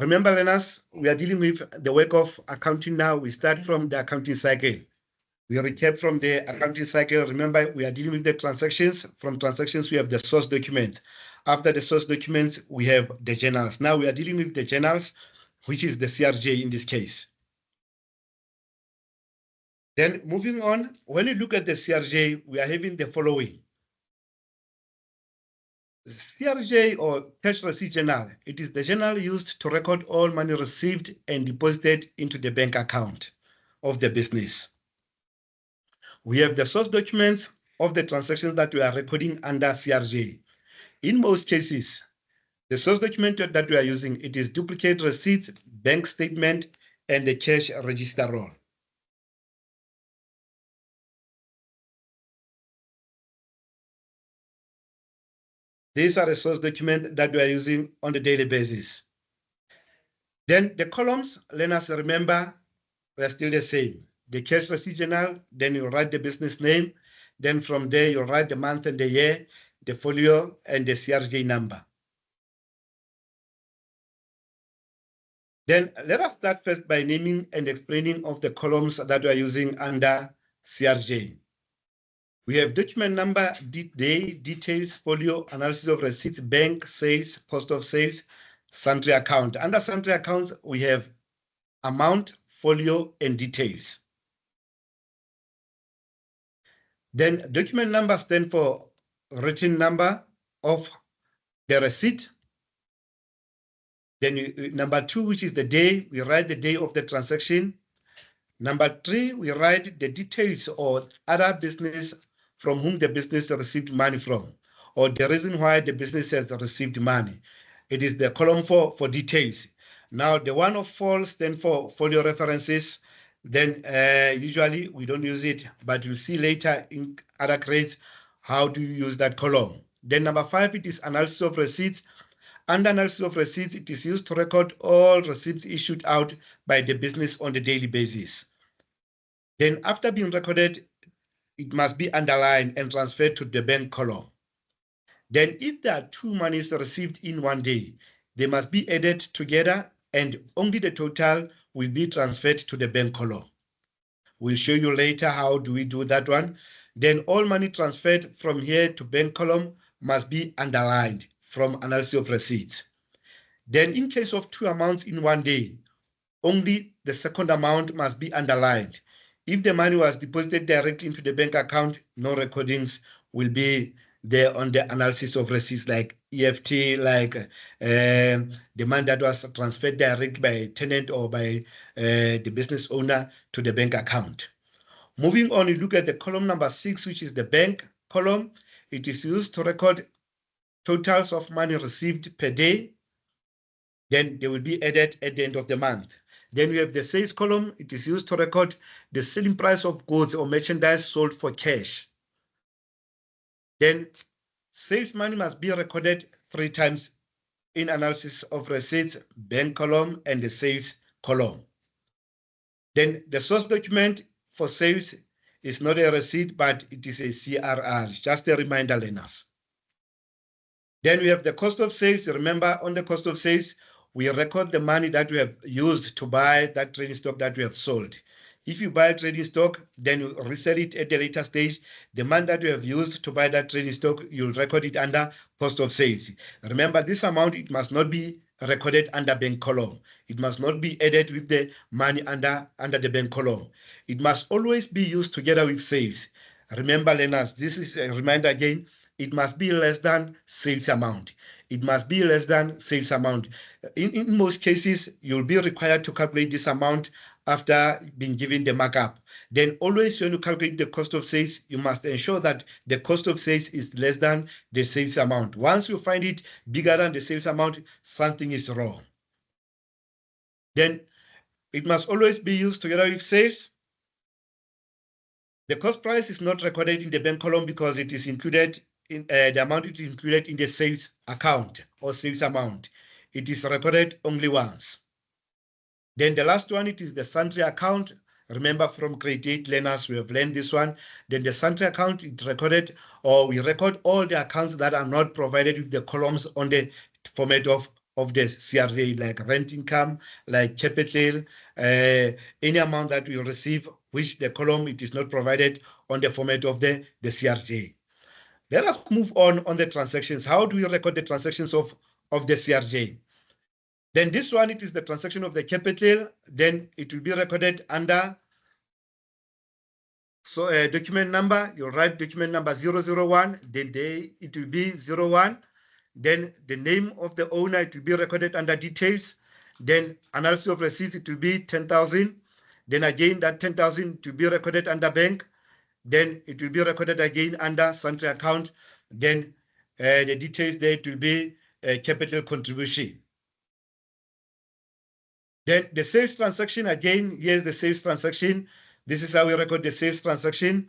Remember, learners, we are dealing with the work of accounting now. We start from the accounting cycle. We recap from the accounting cycle. Remember, we are dealing with the transactions. From transactions, we have the source documents. After the source documents, we have the journals. Now we are dealing with the journals, which is the CRJ in this case. Then moving on, when you look at the CRJ, we are having the following. CRJ or cash receipt journal, it is the journal used to record all money received and deposited into the bank account of the business. We have the source documents of the transactions that we are recording under CRJ. In most cases, the source document that we are using, it is duplicate receipts, bank statement, and the cash register roll. These are the source documents that we are using on a daily basis. Then the columns, learners, remember, we are still the same. The cash receipt journal, then you write the business name. Then from there, you write the month and the year, the folio, and the CRJ number. Then let us start first by naming and explaining of the columns that we are using under CRJ. We have document number, day, details, folio, analysis of receipts, bank, sales, cost of sales, sundry account. Under sundry accounts, we have amount, folio, and details. Then document number stands for written number of the receipt. Then number 2, which is the day, we write the day of the transaction. Number 3, we write the details or other business from whom the business received money from, or the reason why the business has received money. It is the column for details. Now, the one of fall stands for folio references. Then usually we don't use it, but you'll see later in other grades how do you use that column. Then number 5, it is analysis of receipts. Under analysis of receipts, it is used to record all receipts issued out by the business on a daily basis. Then after being recorded, it must be underlined and transferred to the bank column. Then if there are 2 monies received in one day, they must be added together and only the total will be transferred to the bank column. We'll show you later how do we do that one. Then all money transferred from here to bank column must be underlined from analysis of receipts. Then in case of 2 amounts in one day, only the second amount must be underlined. If the money was deposited directly into the bank account, no recordings will be there on the analysis of receipts like EFT, like the money that was transferred directly by a tenant or by the business owner to the bank account. Moving on, you look at the column number 6, which is the bank column. It is used to record totals of money received per day. Then they will be added at the end of the month. Then we have the sales column. It is used to record the selling price of goods or merchandise sold for cash. Then sales money must be recorded 3 times in analysis of receipts, bank column, and the sales column. Then the source document for sales is not a receipt, but it is a CRR. Just a reminder, learners. Then we have the cost of sales. Remember, on the cost of sales, we record the money that we have used to buy that trading stock that we have sold. If you buy trading stock, then you resell it at the later stage. The money that you have used to buy that trading stock, you'll record it under cost of sales. Remember, this amount, it must not be recorded under bank column. It must not be added with the money under the bank column. It must always be used together with sales. Remember, learners, this is a reminder again, it must be less than sales amount. It must be less than sales amount. In most cases, you'll be required to calculate this amount after being given the markup. Then always when you calculate the cost of sales, you must ensure that the cost of sales is less than the sales amount. Once you find it bigger than the sales amount, something is wrong. Then it must always be used together with sales. The cost price is not recorded in the bank column because it is included in the amount is included in the sales account or sales amount. It is recorded only once. Then the last one, it is the sundry account. Remember from grade 8 learners, we have learned this one. Then the sundry account, it recorded, or we record all the accounts that are not provided with the columns on the format of of the CRJ, like rent income, like capital, any amount that we receive, which the column it is not provided on the format of the CRJ. Let us move on the transactions. How do we record the transactions of the CRJ? Then this one, it is the transaction of the capital. Then it will be recorded under document number. You write document number 001. Then it will be 01. Then the name of the owner, it will be recorded under details. Then analysis of receipts, it will be 10,000. Then again, that 10,000 to be recorded under bank. Then it will be recorded again under sundry account. Then the details there, it will be capital contribution. Then the sales transaction, again, here's the sales transaction. This is how we record the sales transaction.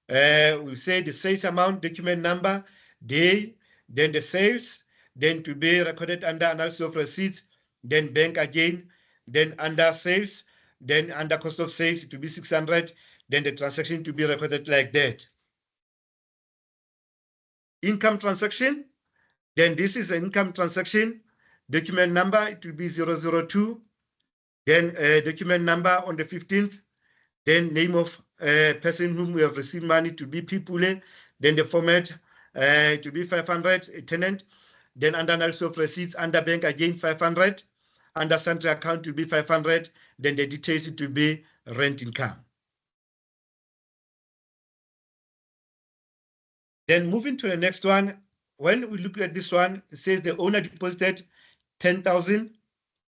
We say the sales amount, document number, day, then the sales, then to be recorded under analysis of receipts, then bank again, then under sales, then under cost of sales, it will be 600, then the transaction to be recorded like that. Income transaction, then this is an income transaction. Document number, it will be 002. Then document number on the 15th. Then name of person whom we have received money to be Pipule. Then the format to be 500, a tenant. Then under analysis of receipts, under bank again 500. Under sundry account to be 500. Then the details to be rent income. Then moving to the next one, when we look at this one, it says the owner deposited 10,000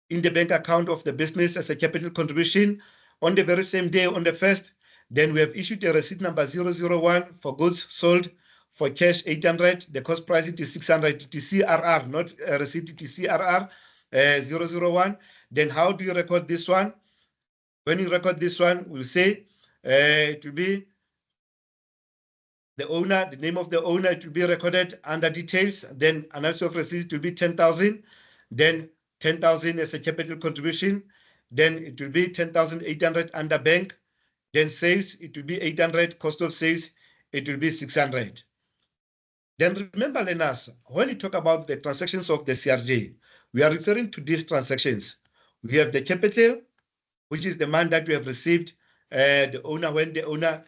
in the bank account of the business as a capital contribution on the very same day, on the 1st. Then we have issued a receipt number 001 for goods sold for cash 800. The cost price it is 600. It is CRR, not a receipt, it is CRR 001. Then how do you record this one? When you record this one, we'll say it will be the owner, the name of the owner, it will be recorded under details. Then analysis of receipts to be 10,000. Then 10,000 as a capital contribution. Then it will be 10,800 under bank. Then sales, it will be 800. Cost of sales, it will be 600. Then remember, learners, when we talk about the transactions of the CRJ, we are referring to these transactions. We have the capital, which is the money that we have received. The owner, when the owner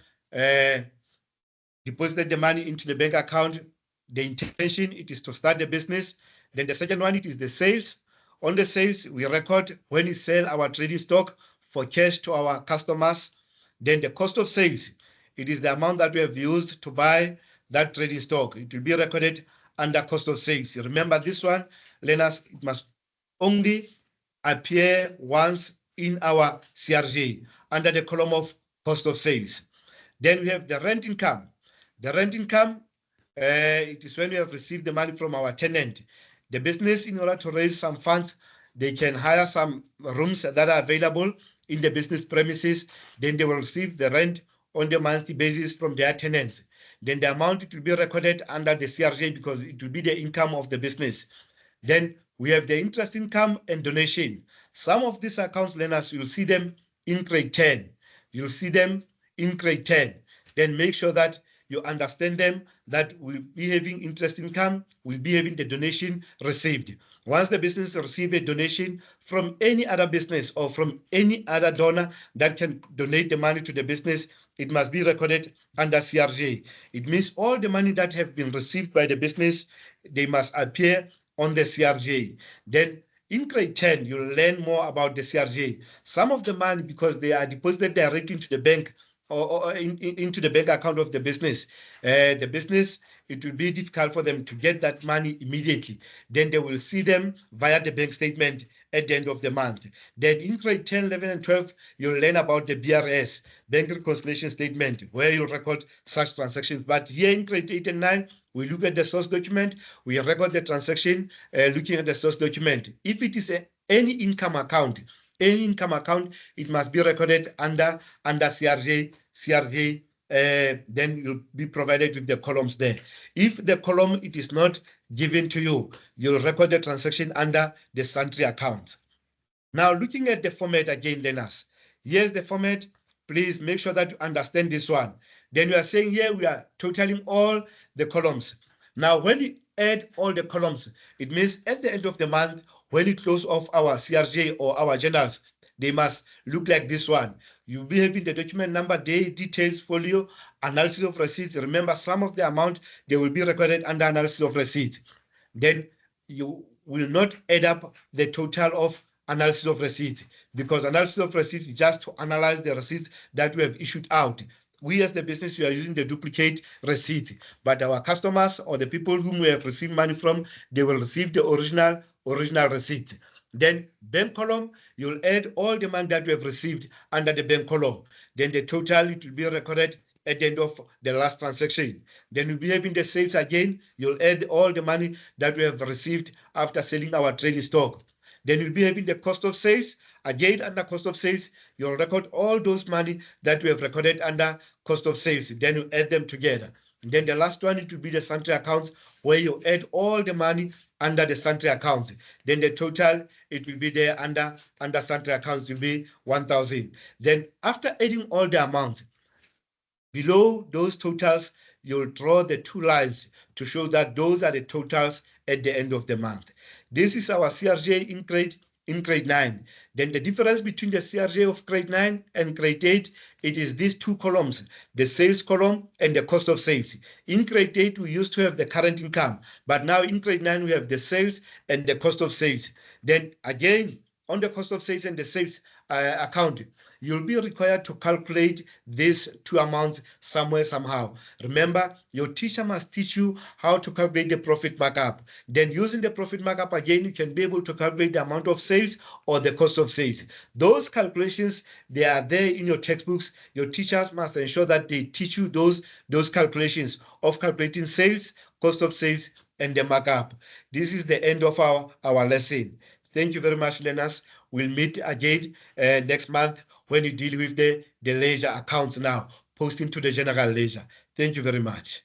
deposited the money into the bank account, the intention, it is to start the business. Then the second one, it is the sales. On the sales, we record when we sell our trading stock for cash to our customers. Then the cost of sales, it is the amount that we have used to buy that trading stock. It will be recorded under cost of sales. Remember this one, learners, it must only appear once in our CRJ under the column of cost of sales. Then we have the rent income. The rent income, it is when we have received the money from our tenant. The business, in order to raise some funds, they can hire some rooms that are available in the business premises. Then they will receive the rent on the monthly basis from their tenants. Then the amount, it will be recorded under the CRJ because it will be the income of the business. Then we have the interest income and donation. Some of these accounts, learners, you'll see them in grade 10. You'll see them in grade 10. Then make sure that you understand them, that we'll be having interest income, we'll be having the donation received. Once the business receives a donation from any other business or from any other donor that can donate the money to the business, it must be recorded under CRJ. It means all the money that have been received by the business, they must appear on the CRJ. Then in grade 10, you'll learn more about the CRJ. Some of the money, because they are deposited directly into the bank, or into the bank account of the business, it will be difficult for them to get that money immediately. Then they will see them via the bank statement at the end of the month. Then in grade 10, 11, and 12, you'll learn about the BRS, Bank Reconciliation Statement, where you record such transactions. But here in grade 8 and 9, we look at the source document, we record the transaction looking at the source document. If it is any income account, it must be recorded under CRJ, then you'll be provided with the columns there. If the column, it is not given to you, you'll record the transaction under the sundry account. Now, looking at the format again, learners, here's the format. Please make sure that you understand this one. Then we are saying here, we are totaling all the columns. Now, when you add all the columns, it means at the end of the month, when you close off our CRJ or our journals, they must look like this one. You'll be having the document number, day, details, folio, analysis of receipts. Remember, some of the amount, they will be recorded under analysis of receipts. Then you will not add up the total of analysis of receipts, because analysis of receipts is just to analyze the receipts that we have issued out. We as the business, we are using the duplicate receipt, but our customers or the people whom we have received money from, they will receive the original receipt. Then bank column, you'll add all the money that we have received under the bank column. Then the total, it will be recorded at the end of the last transaction. Then we'll be having the sales again. You'll add all the money that we have received after selling our trading stock. Then we'll be having the cost of sales. Again, under cost of sales, you'll record all those money that we have recorded under cost of sales. Then you add them together. And then the last one, it will be the sundry accounts, where you add all the money under the sundry accounts. Then the total, it will be there under sundry accounts, will be 1,000. Then after adding all the amounts, below those totals, you'll draw the two lines to show that those are the totals at the end of the month. This is our CRJ in grade 9. Then the difference between the CRJ of grade 9 and grade 8, it is these two columns, the sales column and the cost of sales. In grade 8, we used to have the current income, but now in grade 9, we have the sales and the cost of sales. Then again, on the cost of sales and the sales account, you'll be required to calculate these two amounts somewhere, somehow. Remember, your teacher must teach you how to calculate the profit markup. Then using the profit markup again, you can be able to calculate the amount of sales or the cost of sales. Those calculations, they are there in your textbooks. Your teachers must ensure that they teach you those calculations of calculating sales, cost of sales, and the markup. This is the end of our lesson. Thank you very much, learners. We'll meet again next month when you deal with the leisure accounts now, posting to the general ledger. Thank you very much.